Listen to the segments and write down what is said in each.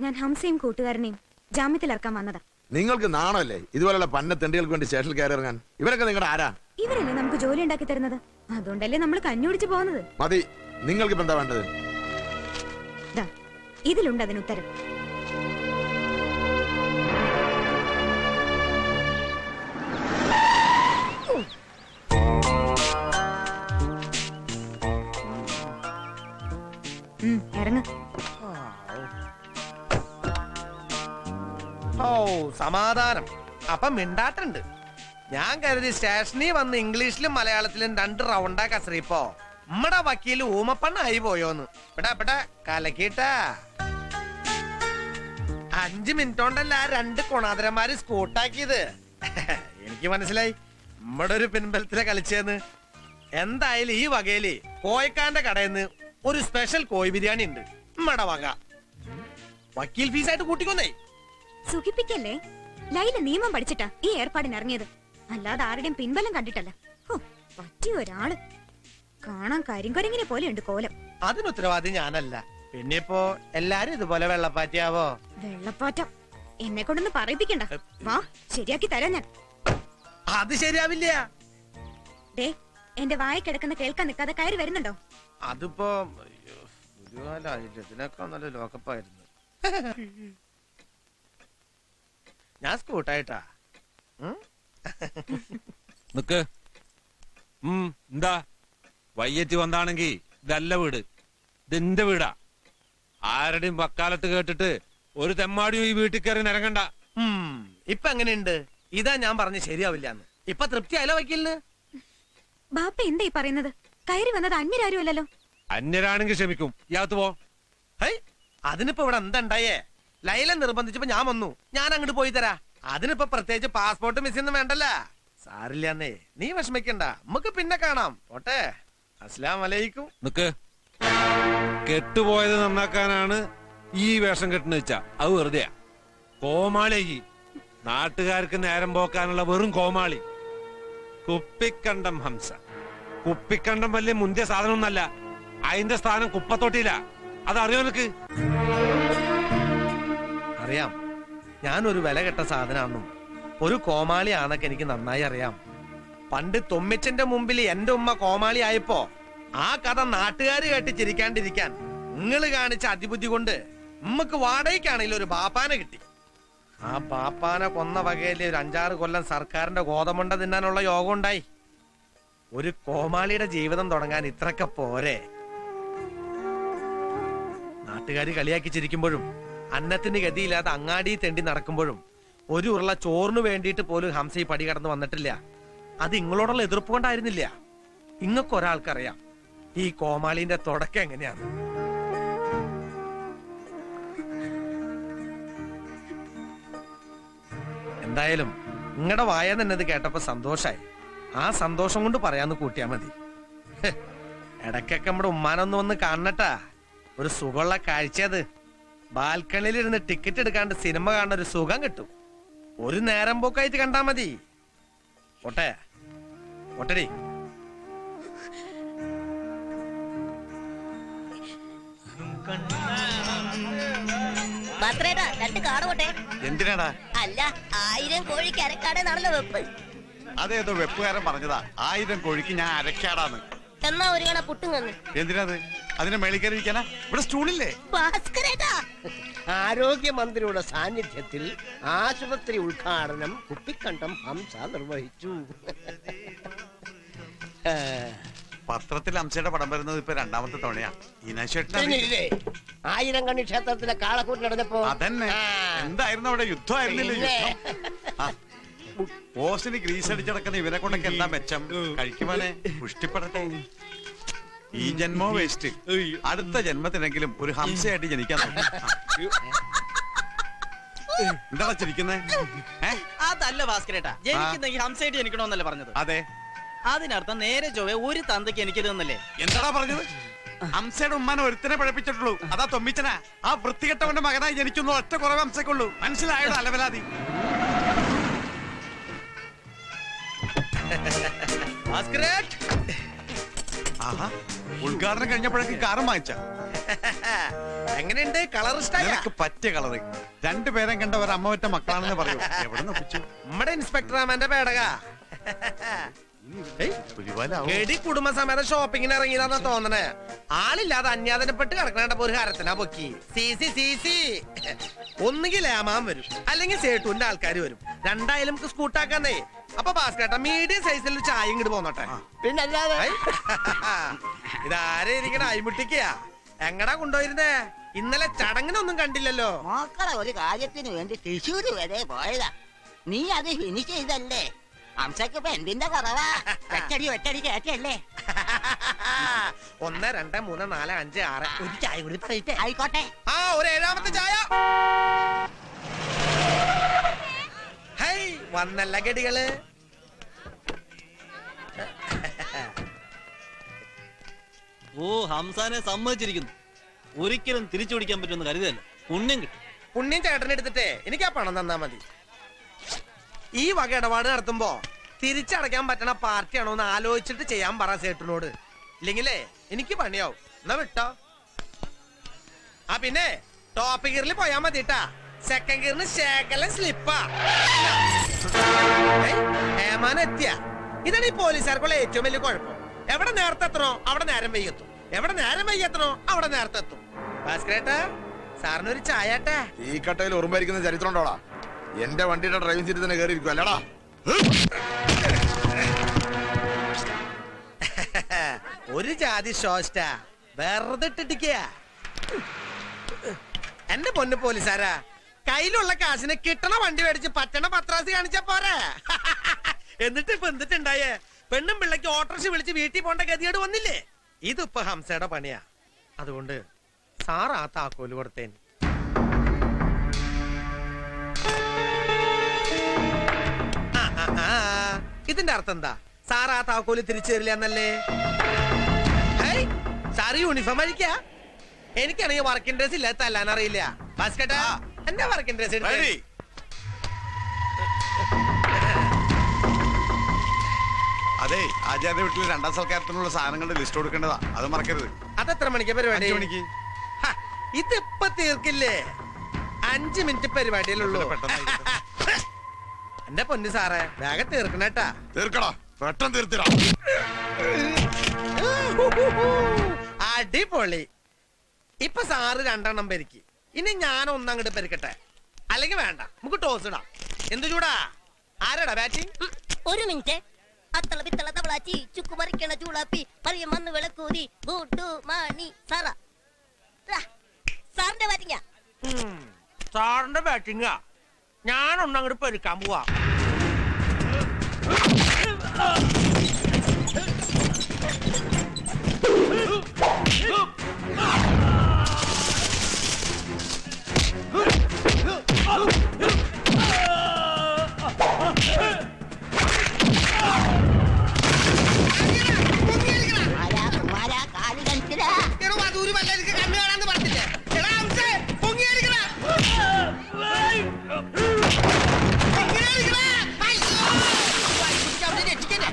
ഞാൻ ഹംസയും കൂട്ടുകാരനെയും ജാമ്യത്തിലിറക്കാൻ വന്നതാ. നിങ്ങൾക്ക് നാണല്ലേ ഇതുപോലുള്ള പന്ന തെണ്ടികൾക്ക് വേണ്ടി സ്റ്റേഷനിൽ കയറി ഇറങ്ങാൻ? ഇവരൊക്കെ നിങ്ങളുടെ ആരാ? ഇവരല്ലേ നമുക്ക് ജോലി ഉണ്ടാക്കി തരുന്നത്, അതുകൊണ്ടല്ലേ നമ്മൾ കഞ്ഞുപിടിച്ച് പോകുന്നത്. മതി, നിങ്ങൾക്ക് എന്താ വേണ്ടത്? ഇതിലുണ്ട് അതിന് ഉത്തരം. ഇറങ്ങ. ഓ സമാധാനം. അപ്പൊ മിണ്ടാട്ടുണ്ട്. ഞാൻ കരുതി സ്റ്റേഷനിൽ വന്ന് ഇംഗ്ലീഷിലും മലയാളത്തിലും 2 റൗണ്ടാ കസറിപ്പോ നമ്മടെ വക്കീല് ഊമപ്പണ്ണായി പോയോന്ന്. ഇവിടെ കലക്കിട്ടാ 5 മിനിറ്റ് കൊണ്ടല്ല 2 കൊണാതരന്മാര് സ്കൂട്ടാക്കിയത്. എനിക്ക് മനസ്സിലായി നമ്മടെ ഒരു പിൻബലത്തിലെ കളിച്ചേന്ന്. എന്തായാലും ഈ വകയില് കോയക്കാന്റെ കടയിന്ന് ഒരു സ്പെഷ്യൽ കോഴി ബിരിയാണി ഉണ്ട്. നമ്മടെ വക വക്കീൽ ഫീസായിട്ട് കൂട്ടിക്കൊന്നേ. സുഖിപ്പിക്കല്ലേ. ലൈല നിയമം പഠിച്ചിട്ടാ ഈ ഏർപ്പാടിന് ഇറങ്ങിയത്, അല്ലാതെ ആരുടെയും പിൻബലം കണ്ടിട്ടല്ല. പറ്റിയ ഒരാള് കാണാൻ കരിങ്കൊരങ്ങിനെ പോലെ ഉണ്ട് കോലം. അതിന് ഉത്തരവാദി ഞാനല്ല. പിന്നെ ഇപ്പോ എല്ലാരും ഇതുപോലെ വെള്ളപ്പാറ്റിയാവോ? വെള്ളപ്പാറ്റം എന്നെ കൊണ്ടൊന്ന് പറയിപ്പിക്കണ്ട. വാ, ശരിയാക്കി തരാം ഞാൻ. അത് ശരിയാവില്ല. ദേ, എന്റെ വായ കിടക്കുന്ന കേൾക്കാൻ നിൽക്കാതെ കയറി വരുന്നുണ്ടോ? അതിപ്പോ ഇതിനൊക്കെ നല്ല ലോക്കപ്പായിരുന്നു. ഞാൻ സ്കൂട്ടായിട്ടാ. നിക്ക്. എന്താ വയ്യറ്റി വന്നാണെങ്കി ഇതല്ല വീട്, ഇതെന്റെ വീടാ. ആരുടെയും വക്കാലത്ത് കേട്ടിട്ട് ഒരു തെമ്മാടിയും ഈ വീട്ടിൽ കയറി നിരങ്ങണ്ട. ഇപ്പൊ എങ്ങനെയുണ്ട്? ഇതാ ഞാൻ പറഞ്ഞ ശരിയാവില്ലാന്ന്. ഇപ്പൊ തൃപ്തിയായല്ലോ വക്കീലിന്? ബാപ്പ എന്താ ഈ പറയുന്നത്? കയറി വന്നത് അന്യരാരും അല്ലല്ലോ. അന്യരാണെങ്കിൽ ക്ഷമിക്കും, യാത്ത് പോ. അതിനിപ്പോ ഇവിടെ എന്താണ്ടായേ? ലൈല നിർബന്ധിച്ചപ്പോ ഞാൻ വന്നു. ഞാൻ അങ്ങോട്ട് പോയി തരാ. അതിനിപ്പോ പ്രത്യേകിച്ച് പാസ്പോർട്ട് മിസ്സൊന്നും വേണ്ടല്ല. സാരില്ലാന്നേ, നീ വിഷമിക്കണ്ട, നമുക്ക് പിന്നെ കാണാം. പോട്ടെ. അസ്സലാം വലൈക്കും. നിക്ക്. കെട്ടുപോയത് നന്നാക്കാനാണ് ഈ വേഷം കെട്ടുന്ന വെച്ചാ അത് വെറുതെയാ. കോമാളി, നാട്ടുകാർക്ക് നേരം പോക്കാനുള്ള വെറും കോമാളി. കുപ്പിക്കണ്ടം ഹംസ. കുപ്പിക്കണ്ടം വലിയ മുന്തിയ സാധനമൊന്നല്ല, അതിന്റെ സ്ഥാനം കുപ്പത്തൊട്ടിയില്ല. അതറിയോ നിനക്ക്? അറിയാം, ഞാനൊരു വില കെട്ട സാധനാണെന്നും ഒരു കോമാളിയാണെന്നൊക്കെ എനിക്ക് നന്നായി അറിയാം. പണ്ട് തൊമ്മിച്ചന്റെ മുമ്പിൽ എന്റെ ഉമ്മ കോമാളി ആയപ്പോ ആ കഥ നാട്ടുകാര് കേട്ട് ചിരിക്കാണ്ടിരിക്കാൻ നിങ്ങള് കാണിച്ച അതിബുദ്ധി കൊണ്ട് ഉമ്മക്ക് വാടകയ്ക്കാണെങ്കിലും ഒരു ബാപ്പാനെ കിട്ടി. ആ ബാപ്പാനെ കൊന്ന വകയില് ഒരു 5-6 കൊല്ലം സർക്കാരിന്റെ ഗോതമുണ്ട തിന്നാനുള്ള യോഗം ഉണ്ടായി. ഒരു കോമാളിയുടെ ജീവിതം തുടങ്ങാൻ ഇത്രയൊക്കെ പോരെ? നാട്ടുകാര് കളിയാക്കി ചിരിക്കുമ്പോഴും അന്നത്തിന് ഗതിയില്ലാതെ അങ്ങാടി തെണ്ടി നടക്കുമ്പോഴും ഒരു ഉരുള ചോറിന് വേണ്ടിയിട്ട് പോലും ഹംസ ഈ പടി കടന്ന് വന്നിട്ടില്ല. അത് ഇങ്ങളോടുള്ള എതിർപ്പ് കൊണ്ടായിരുന്നില്ല. ഇങ്ങക്കൊരാൾക്കറിയാം ഈ കോമാളിന്റെ തുടക്കം എങ്ങനെയാണ്. എന്തായാലും നിങ്ങളുടെ വായ തന്നെ ഇത് കേട്ടപ്പോ സന്തോഷായി. ആ സന്തോഷം കൊണ്ട് പറയാന്ന് കൂട്ടിയാ മതി. ഇടയ്ക്കൊക്കെ നമ്മുടെ ഉമ്മാനൊന്ന് വന്ന് കാണണട്ടാ. ഒരു സുഖമുള്ള കാഴ്ചയത്. ബാൽക്കണിയിൽ ഇരുന്ന് ടിക്കറ്റ് എടുക്കാണ്ട് സിനിമ കാണുന്ന ഒരു സുഖം കിട്ടും. ഒരു നേരം പോക്കായിട്ട് കണ്ടാ മതി. ഓട്ടെ ഓട്ടടി. എന്തിനാടാ? അല്ല, 1000 കോഴിക്ക് അരക്കാടെന്നാണല്ലോ വെപ്പ്. അതേതോ വെപ്പുകാരൻ പറഞ്ഞതാ 1000 കോഴിക്ക് ഞാൻ അരക്കാടാന്ന്. എന്നാ ഒരു കണ പുട്ടും കന്ന്. എന്തിനാത്? അതിനെ മേളിക്കറിയിക്കാനാ? ഇവിടെ സ്റ്റൂളില്ലേ? ആരോഗ്യമന്ത്രിയുടെ സാന്നിധ്യത്തിൽ ആശുപത്രി ഉദ്ഘാടനം കുപ്പിക്കണ്ടം ഹംസ നിർവഹിച്ചു. പത്രത്തിൽ ഹംസയുടെ പടം വരുന്നത് ഇപ്പൊ 2ാമത്തെ തവണയാ. ഇല്ലേ 1000 കണ്ണി ക്ഷേത്രത്തിലെ കാളക്കൂട്ട് നടന്നപ്പോ അതന്നെ. എന്തായിരുന്നു അവിടെ? യുദ്ധമായിരുന്നില്ലേ? പോസ്റ്റിന് ഗ്രീസ് അടിച്ചടക്കുന്ന ഇവനെ കൊണ്ടൊക്കെ എന്താ മെച്ചം? കഴിക്കുവാനെ പുഷ്ടിപ്പെടട്ടെ. ഈ ജന്മോ വേസ്റ്റ്. അടുത്ത ജന്മത്തിനെങ്കിലും ഒരു ഹംസയായിട്ട് ജനിക്കാൻ നോക്കും. എന്താ ചിരിക്കുന്നേ? അതല്ല ഭാസ്കരേട്ടാ, ജനിക്കുന്നെങ്കിൽ ഹംസയായിട്ട് ജനിക്കണമെന്നല്ലേ പറഞ്ഞത്? അതെ. അതിനർത്ഥം നേരെ ചൊവ്വേ ഒരു തന്തയ്ക്ക് എനിക്ക് തന്നല്ലേ? എന്താടാ പറഞ്ഞത്? ഹംസയുടെ ഉമ്മാനെ ഒരുത്തനെ പഴപ്പിച്ചിട്ടുള്ളൂ. അതാ തൊമ്മിച്ചനാ. ആ വൃത്തികെട്ടവന്റെ മകനായി ജനിക്കുന്നു. ഒറ്റ കുറവ് ഹംസക്കുള്ളൂ. മനസ്സിലായോ അലവലാതി? ഭാസ്കരേ, ആഹാ, ഉദ്ഘാടനം കഴിഞ്ഞപ്പോഴേക്ക് കാറും വാങ്ങിച്ച എങ്ങനെയുണ്ട് കളർ ഇഷ്ടായ നിനക്ക് പറ്റിയ കളറ് രണ്ടുപേരും കണ്ട ഒരു അമ്മ ഒറ്റ മക്കളാണെന്ന് പറയൂ. എവിടെ നിന്ന് ഒപ്പിച്ചു? നമ്മുടെ ഇൻസ്പെക്ടർ ആമാന്റെ പേടക പുലിവാലാവോ? എടി കുടുംബസമേതം ഷോപ്പിങ്ങിന് ഇറങ്ങിയതാന്നാ തോന്നണേ. ആളില്ലാതെ അന്യാദനപ്പെട്ട് കിടക്കണ ഒരു ഹരത്തിനാ പൊക്കി. സി ഒന്നുകിൽ ഏമാൻ വരും, അല്ലെങ്കിൽ സേട്ടുവിന്റെ ആൾക്കാർ വരും. രണ്ടായാലും നമുക്ക് സ്കൂട്ടാക്കാന്നേ. അപ്പൊ ഭാസ്കരേട്ട മീഡിയം സൈസിൽ ഒരു ചായ ഇങ്ങോട്ട് പോന്നോട്ടെ. പിന്നല്ലാതെ ഇതാരെ ഇരിക്കണ അയിമുട്ടിക്കാ. എങ്ങടാ കൊണ്ടുപോയിരുന്നേ? ഇന്നലെ ചടങ്ങിനൊന്നും കണ്ടില്ലല്ലോ. മക്കളെ ഒരു കാര്യത്തിന് വേണ്ടി തൃശ്ശൂര് വരെ പോയതാ. നീ അത് ഫിനിഷ് ചെയ്തല്ലേ? അംശക്ക് ഇപ്പൊ എന്തിന്റെ കുറവാ? വെട്ടടി കേട്ടല്ലേ? 1 2 3 4 5 6 ഒരു ചായ കൂടി പറയട്ടെ? ആയിക്കോട്ടെ. ആ ഒരു 7ാമത്തെ ചായ. ഹൈ വന്നല്ല ഗടികള്. ഓ ഹംസാനെ സമ്മതിച്ചിരിക്കുന്നു. ഒരിക്കലും തിരിച്ചു പിടിക്കാൻ പറ്റുമെന്ന് കരുതല്ല. പുണ്യം കിട്ടും. പുണ്യം ചേട്ടനെടുത്തിട്ടേ എനിക്ക് ആ പണം തന്നാ മതി. ഈ വക ഇടപാട് നടത്തുമ്പോ തിരിച്ചടയ്ക്കാൻ പറ്റണ പാർട്ടിയാണോ എന്ന് ആലോചിച്ചിട്ട് ചെയ്യാൻ പറ സേട്ടിനോട്. ഇല്ലെങ്കിലേ എനിക്ക് പണിയാവും. എന്നാ വിട്ടോ. ആ പിന്നെ ടോപ്പ് ഗിയറിൽ പോയാ മതിട്ടാ. സെക്കൻഡ് ഗിയറിന് ശേഖലം സ്ലിപ്പാ. ഏമാൻ എത്തിയ ഇതാണ് ഈ പോലീസുകാർക്കുള്ള ഏറ്റവും വലിയ കുഴപ്പം. എവിടെ നേരത്തെ എത്തണോ അവിടെ നേരം വൈകെത്തും, എവിടെ നേരം വൈകെത്തണോ അവിടെ നേരത്തെ എത്തും. ഭാസ്കരേട്ടാ സാറിനൊരു ചായട്ടെ. ഈ കട്ടയിൽ ഉറുമ്പായിരിക്കുന്ന ചരിത്രം ഉണ്ടോടാ? എന്റെ വണ്ടിയുടെ ഡ്രൈവിംഗ് സീറ്റ് തന്നെ കയറിയിരിക്കും അല്ലടാ. ഒരു ജാതി ഷോസ്റ്റ വെറുതെ ഇട്ടിട്ടിക്ക. എന്റെ പൊന്നു പോലീസാരാ, കയ്യിലുള്ള കാശിന് കിട്ടണ വണ്ടി മേടിച്ച് പറ്റണ പത്രാസി കാണിച്ചാ പോരെ. എന്നിട്ട് ഇപ്പൊ എന്തിട്ടുണ്ടായേ? പെണ്ണും പിള്ളക്ക് ഓട്ടോറിക്ഷ വിളിച്ച് വീട്ടിൽ പോണ്ട ഗതിയോട് വന്നില്ലേ? ഇതിപ്പോ ഹംസയുടെ പണിയാ. അതുകൊണ്ട് സാർ ആ താക്കോല് കൊടുത്തേന്. ഇതിന്റെ അർത്ഥം എന്താ? സാർ ആ താക്കോല് തിരിച്ചു തരില്ല എന്നല്ലേ? സാറ് യൂണിഫോം അഴിക്കാ? എനിക്കാണെങ്കിൽ വർക്കിംഗ് ഡ്രസ് ഇല്ല, തല്ലാൻ അറിയില്ല. ഭാസ്കേട്ടാ എന്റെ വർക്കിംഗ് ഡ്രസ് Ready? അതെ ആചാര്യ വീട്ടിൽ 2ാം സൽക്കാരത്തിനുള്ള സാധനങ്ങളുടെ ലിസ്റ്റ് കൊടുക്കേണ്ടതാ. അത് മറക്കരുത്. അതെത്ര മണിക്കാ പരിപാടി? 5 മണിക്ക്. ഇതിപ്പോ തീർക്കില്ലേ? 5 മിനിറ്റ് പരിപാടിയിലുള്ളൂ. പെട്ടെന്ന് എന്റെ പൊന്നു സാറേ വേഗം തീർക്കണേട്ടാ. തീർക്കടാ, പെട്ടെന്ന് തീർത്തിടാ. അടിപൊളി. ഇപ്പൊ സാറ് 2 പെരുക്കി, ഇനി ഞാൻ ഒന്നങ്ങോട്ട് പെരുക്കട്ടെ. അല്ലെങ്കിൽ വേണ്ട, നമുക്ക് ടോസ് ഇടാം. എന്തു ചൂടാ? ആരാടാ ബാറ്റിംഗ്? ഒരു മിനിറ്റ്. അത്തള പിത്തള തവളാച്ചി ചുക്കു മറിക്കണ ചൂളാപ്പി പറിയ മണ്ണ് വിളക്കൂതി ഗുഡു മണി സാറ. സാറിന്റെ ബാറ്റിങ്ങാ. സാറിന്റെ ബാറ്റിംഗാ. ഞാൻ ഒന്നങ്ങോട്ട് പെരുക്കാൻ പോവാ.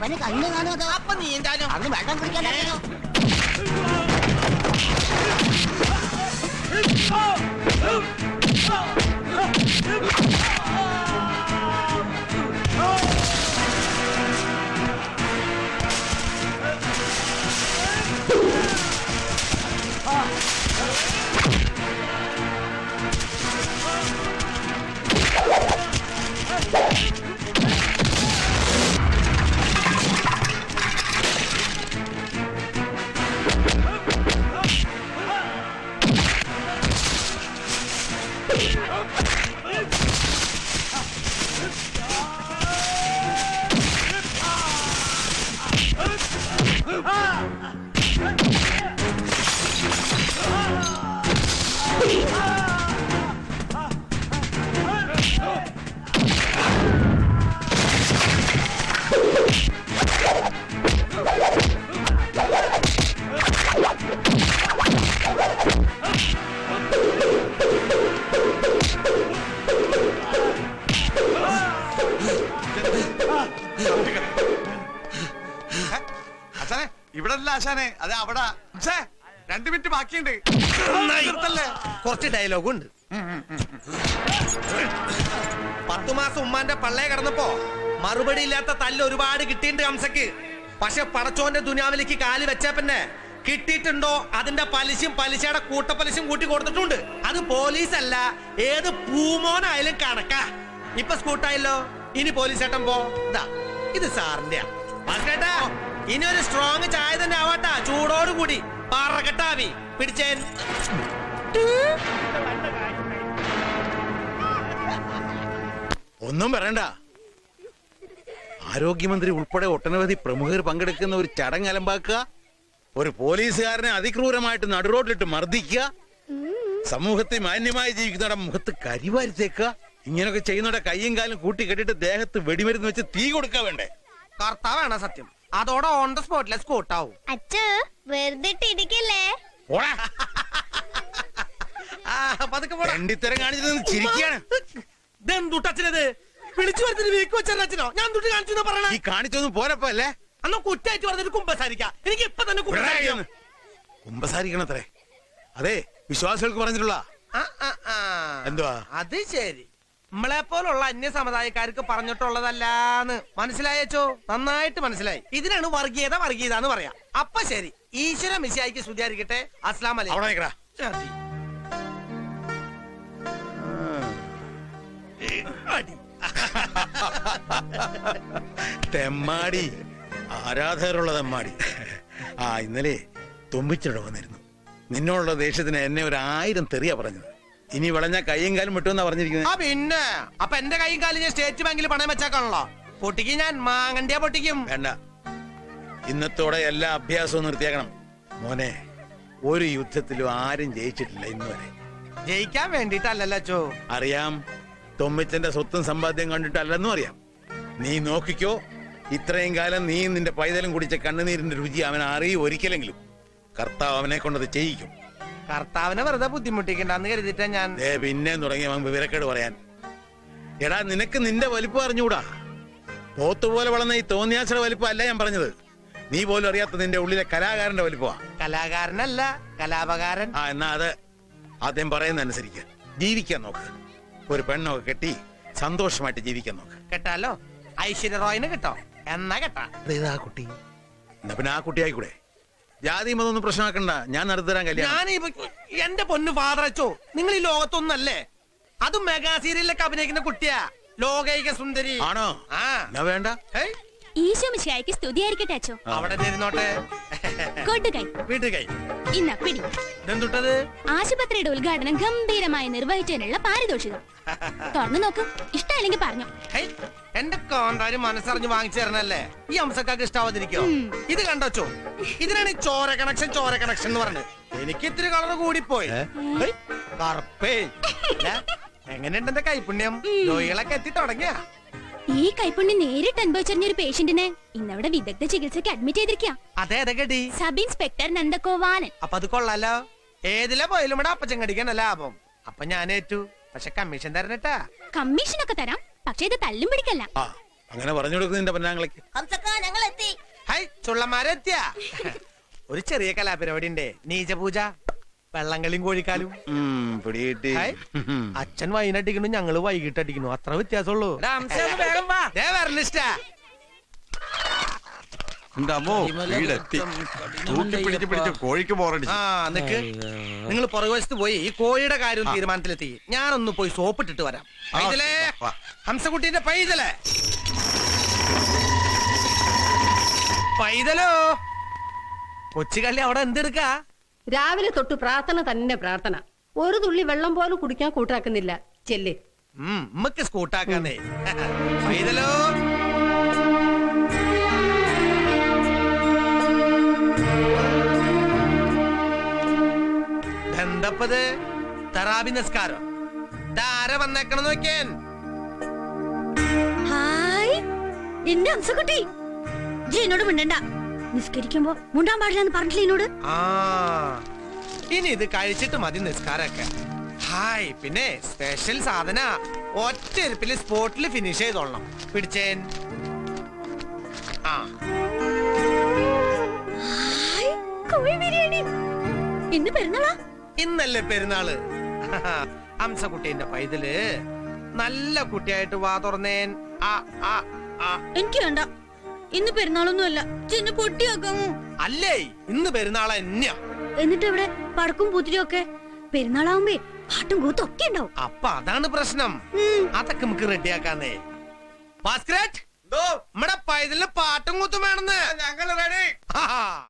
അവന് കണ്ണു കാണുമോ? അപ്പൊ നീ എന്തായാലും അവന് വെള്ളം കുടിക്കാൻ അറിയണോ? ആശാനെ ഇവിടെ അല്ല ആശാനെ, അത് അവിടെ. 2 മിനിറ്റ് ബാക്കിയുണ്ട്. നിർത്തല്ലേ? കുറച്ച് ഡയലോഗും ഉണ്ട്. 10 മാസം ഉമ്മാന്റെ പള്ളയെ കിടന്നപ്പോ മറുപടി ഇല്ലാത്ത തല്ല് ഒരുപാട് കിട്ടിയിട്ടുണ്ട് ഹംസക്ക്. പക്ഷെ പടച്ചോന്റെ ദുനിയാവിലേക്ക് കാല് വെച്ചാ പിന്നെ കിട്ടിയിട്ടുണ്ടോ അതിന്റെ പലിശയും പലിശയുടെ കൂട്ടപ്പലിശയും കൂട്ടി കൊടുത്തിട്ടുണ്ട്. അത് പോലീസല്ല, ഏത് പൂമോനായാലും കണക്കാ. ഇപ്പൊ സ്കൂട്ടായല്ലോ, ഇനി പോലീസ് ഏട്ടൻ പോ. ഇതാ ഇത് സാറിന്റെ ഇനി ഒരു സ്ട്രോങ് ചായ തന്നെ ആവാട്ടാ, ചൂടോടുകൂടി പറകട്ടാവി പിടിച്ചേൻ. ഒന്നും പറയണ്ട. ആരോഗ്യമന്ത്രി ഉൾപ്പെടെ ഒട്ടനവധി പ്രമുഖർ പങ്കെടുക്കുന്ന ഒരു ചടങ്ങ് അലമ്പാക്കുക, ഒരു പോലീസുകാരനെ അതിക്രൂരമായിട്ട് നടുറോട്ടിലിട്ട് മർദ്ദിക്കുക, സമൂഹത്തിൽ മാന്യമായി ജീവിക്കുന്നവരുടെ മുഖത്ത് കരിവാരിത്തേക്കുക, ഇങ്ങനെയൊക്കെ ചെയ്യുന്നവരുടെ കയ്യും കാലും കൂട്ടി കെട്ടിട്ട് ദേഹത്ത് വെടിമരുന്ന് വെച്ച് തീ കൊടുക്കാൻ വേണ്ടേ? കർത്താവാണ് സത്യം. അതോടെ ഓൺ ദ സ്പോട്ടിലെ സ്കൂട്ടാവും. അച്ഛ വെറുതെ ഇടിക്കല്ലേ. രണ്ടിത്തരം കാണിച്ചത് ചിരിക്കുകയാണ്. ഇതെന്തുട്ടച്ഛനത്? വിളിച്ചു വരുത്തിന് വീക്ക് വെച്ചോ? ഞാൻ തുട്ടി കാണിച്ചു പറയണ. ഈ കാണിച്ചൊന്നും പോരപ്പോ അല്ലേ? അന്ന് കുറ്റായിട്ട് പറഞ്ഞിട്ട് കുമ്പസാരിക്കാം. എനിക്ക് ഇപ്പൊ തന്നെ കുമ്പസാരിക്കണത്രേ. അതെ, വിശ്വാസികൾക്ക് പറഞ്ഞിട്ടുള്ള. എന്തുവാ അത് ശരി. നമ്മളെ പോലുള്ള അന്യ സമുദായക്കാർക്ക് പറഞ്ഞിട്ടുള്ളതല്ലാന്ന് മനസ്സിലായച്ചോ? നന്നായിട്ട് മനസ്സിലായി. ഇതിനാണ് വർഗീയത വർഗീയത എന്ന് പറയാം. അപ്പൊ ശരി, ഈശ്വര മിശിഹായിക്ക് സ്തുതിയായിരിക്കട്ടെ. അസ്ലാം അലൈക്കും. തെമ്മാടി, ആരാധകരുള്ള തെമ്മാടി. ഇന്നലെ തുമ്പിച്ചിട വന്നിരുന്നു. നിന്നോടുള്ള ദേഷ്യത്തിന് എന്നെ 1000 തെറിയാ പറഞ്ഞത്. ഇനി വിളഞ്ഞ കൈയും കാലും വിട്ടുവെന്നാ പറഞ്ഞിരിക്കുന്നത്. പിന്നെ അപ്പൊ എന്റെ കൈയും കാലും ഞാൻ സ്റ്റേറ്റ് ബാങ്കിൽ പണയം വെച്ചേക്കാണല്ലോ. പൊട്ടിക്കും ഞാൻ, മാങ്ങണ്ടിയാ പൊട്ടിക്കും. വേണ്ട, ഇന്നത്തോടെ എല്ലാ അഭ്യാസവും നിർത്തിയേക്കണം മോനെ. ഒരു യുദ്ധത്തിലും ആരും ജയിച്ചിട്ടില്ല ഇന്നുവരെ. ജയിക്കാൻ വേണ്ടിട്ടല്ലല്ലോ അച്ചോ. അറിയാം, തൊമ്മിച്ചന്റെ സ്വത്തും സമ്പാദ്യം കണ്ടിട്ടല്ലെന്നും അറിയാം. നീ നോക്കിക്കോ, ഇത്രയും കാലം നീ നിന്റെ പൈതലും കുടിച്ച കണ്ണുനീരിന്റെ രുചി അവൻ അറിയും. ഒരിക്കലെങ്കിലും കർത്താവ് അവനെ കൊണ്ടത് ചെയ്യിക്കും. കർത്താവിനെ വെറുതെ ബുദ്ധിമുട്ടിക്കണ്ടെന്ന് കരുതിട്ടാ ഞാൻ. പിന്നെ തുടങ്ങി അവൻ വിവരക്കേട് പറയാൻ. എടാ, നിനക്ക് നിന്റെ വലിപ്പം അറിഞ്ഞൂടാ. പോത്തുപോലെ വളർന്ന ഈ തോന്നിയാച്ചയുടെ വലിപ്പം അല്ല ഞാൻ പറഞ്ഞത്. നീ പോലും അറിയാത്ത നിന്റെ ഉള്ളിലെ കലാകാരന്റെ വലിപ്പമാ. കലാകാരനല്ല, കലാപകാരൻ. എന്നാ അത് ആദ്യം പറയുന്ന അനുസരിക്ക്. ജീവിക്കാൻ നോക്ക്. ഒരു പെണ്ണൊക്കെ കെട്ടി സന്തോഷമായിട്ട് ജീവിക്കാൻ നോക്ക്. കേട്ടാലോ? ഐശ്വര്യ റോയിന് കിട്ടോ? എന്നാ കേട്ടാ. ആ കുട്ടി എന്നാ പിന്നെ ആ കുട്ടിയായിക്കൂടെ? ജാതി മതൊന്നും പ്രശ്നമാക്കണ്ട, ഞാൻ നടത്തിത്തരാൻ കല്യാണം. ഞാൻ എന്റെ പൊന്നു ഫാദർ അച്ചോ, നിങ്ങൾ ഈ ലോകത്തൊന്നല്ലേ? അതും മെഗാ സീരിയലിലൊക്കെ അഭിനയിക്കുന്ന കുട്ടിയാ, ലോകൈക സുന്ദരി. ആണോ? എന്നാ വേണ്ട. ഈശോ മിശിഹായിക്ക് സ്തുതിയായിരിക്കട്ടെ അച്ചോ. അവിടെ ഇരുന്നോട്ടെ. കൊടുകൈ വീട്ടുകൈ ഇന്ന പിടി. ഇതെന്തുട്ടത്? ആശുപത്രിയുടെ ഉദ്ഘാടനം ഗംഭീരമായി നിർവഹിച്ചതിനുള്ള പാരിതോഷികം. തുറന്നു നോക്ക്, ഇഷ്ടമല്ലെങ്കിൽ പറഞ്ഞു. എന്റെ കോണ്ടാര് മനസ്സറിഞ്ഞ് വാങ്ങിച്ചു തരണല്ലേ? ഈ അംസക്കാർക്ക് ഇഷ്ടാവാതിരിക്കോ? ഇത് കണ്ടോച്ചോ, ഇതിനാണ് ചോര കണക്ഷൻ എന്ന് പറഞ്ഞത്. എനിക്ക് ഇത്തിരി കളർ കൂടിപ്പോയി. കറുപ്പേ. എങ്ങനെയുണ്ട് എന്റെ കൈപുണ്യം? രോഗികളൊക്കെ എത്തി തുടങ്ങിയ. ഈ കൈപ്പുണ്യം നേരിട്ട് അനുഭവിച്ചറിഞ്ഞ ഒരു പേഷ്യന്റിനെ ഇന്നവിടെ വിദഗ്ധ ചികിത്സക്ക് അഡ്മിറ്റ് ചെയ്തിരിക്കാം. അതെ അതെ ഗഡി. Sub inspector നന്ദകോവാനൻ. അപ്പൊ അത് കൊള്ളാലോ. ഏതിലെ പോയാലും ഇവിടെ അപ്പച്ചങ്കടിക്കാണ് ലാഭം. അപ്പൊ ഞാൻ ഏറ്റു. പക്ഷെ കമ്മീഷൻ തരണട്ടാ. കമ്മീഷനൊക്കെ തരാം, പക്ഷെ ഇത് തല്ലും പിടിക്കല്ല. അങ്ങനെ പറഞ്ഞു കൊടുക്കുന്നതിന്റെ പൊന്നാങ്ങളേക്ക്. ഞങ്ങൾ എത്തി. ഹൈ, ചുള്ളന്മാരെത്തിയ ഒരു ചെറിയ കലാപരിപാടി ഉണ്ട്. നീചപൂജ, വെള്ളംകളിയും കോഴിക്കാലും. അച്ഛൻ വൈകിട്ടടിക്കണു, ഞങ്ങള് വൈകിട്ട് അടിക്കണു. അത്ര വ്യത്യാസമുള്ളൂ. കോഴിക്ക് പോറടിച്ചു. നിങ്ങൾ പുറകുവശത്ത് പോയി ഈ കോഴിയുടെ കാര്യം തീരുമാനത്തിലെത്തി. ഞാനൊന്ന് പോയി സോപ്പിട്ടിട്ട് വരാം. ഹംസക്കുട്ടീന്റെ പൈതലേ, പൈതലോ, കൊച്ചുകള്ളി അവിടെ എന്തെടുക്കാ? രാവിലെ തൊട്ട് പ്രാർത്ഥന തന്നെ പ്രാർത്ഥന. ഒരു തുള്ളി വെള്ളം പോലും കുടിക്കാൻ കൂട്ടാക്കുന്നില്ല. ചെല്ല്. ഉമ്മക്ക് സ്കൂട്ടാക്കാന്നേ. പൈതലോ, എന്തപ്പത്? തറാബി നിസ്കാരം. ധാര വന്നേക്കണം നോക്കിയാൻ. ഹായ്, എന്റെ ഹംസക്കുട്ടി, എന്നോട് മിണ്ടണ്ട. നിസ്കരിക്കുമ്പോ മുണ്ടാൻ പാടില്ലെന്ന് പറഞ്ഞില്ല എന്നോട്. ഇനി ഇത് കഴിച്ചിട്ട് മതി നിസ്കാരൊക്കെ. ഹായ്, പിന്നെ സ്പെഷ്യൽ സാധന ഒറ്റ എരിപ്പില് സ്പോട്ടിൽ ഫിനിഷ് ചെയ്തോളണം. പിടിച്ചേൻ. കോഴി ബിരിയാണി. ഇന്ന് പെരുന്നാളാ? ഇന്നല്ലേ പെരുന്നാള്. ഹംസക്കുട്ടീന്റെ പൈതല് നല്ല കുട്ടിയായിട്ട് വാ തുറന്നേൻ. ആ ആ ആ. എനിക്ക് വേണ്ട. ഇന്ന് പെരുന്നാളൊന്നും അല്ല. ചെന്ന് പൊട്ടിയാക്കാമോ? അല്ലേ, ഇന്ന് പെരുന്നാളാ തന്നെയാ. എന്നിട്ട് ഇവിടെ പടക്കും പൂത്തിരിയും ഒക്കെ പെരുന്നാളാവുമ്പേ പാട്ടും കൂത്തും ഒക്കെ ഉണ്ടാവും. അപ്പൊ അതാണ് പ്രശ്നം. അതൊക്കെ നമുക്ക് റെഡിയാക്കാന്നേ. ഭാസ്കരേട്ട്, നമ്മടെ പൈതലിന് പാട്ടും കൂത്തും വേണമെന്ന്. ഞങ്ങൾ റെഡി.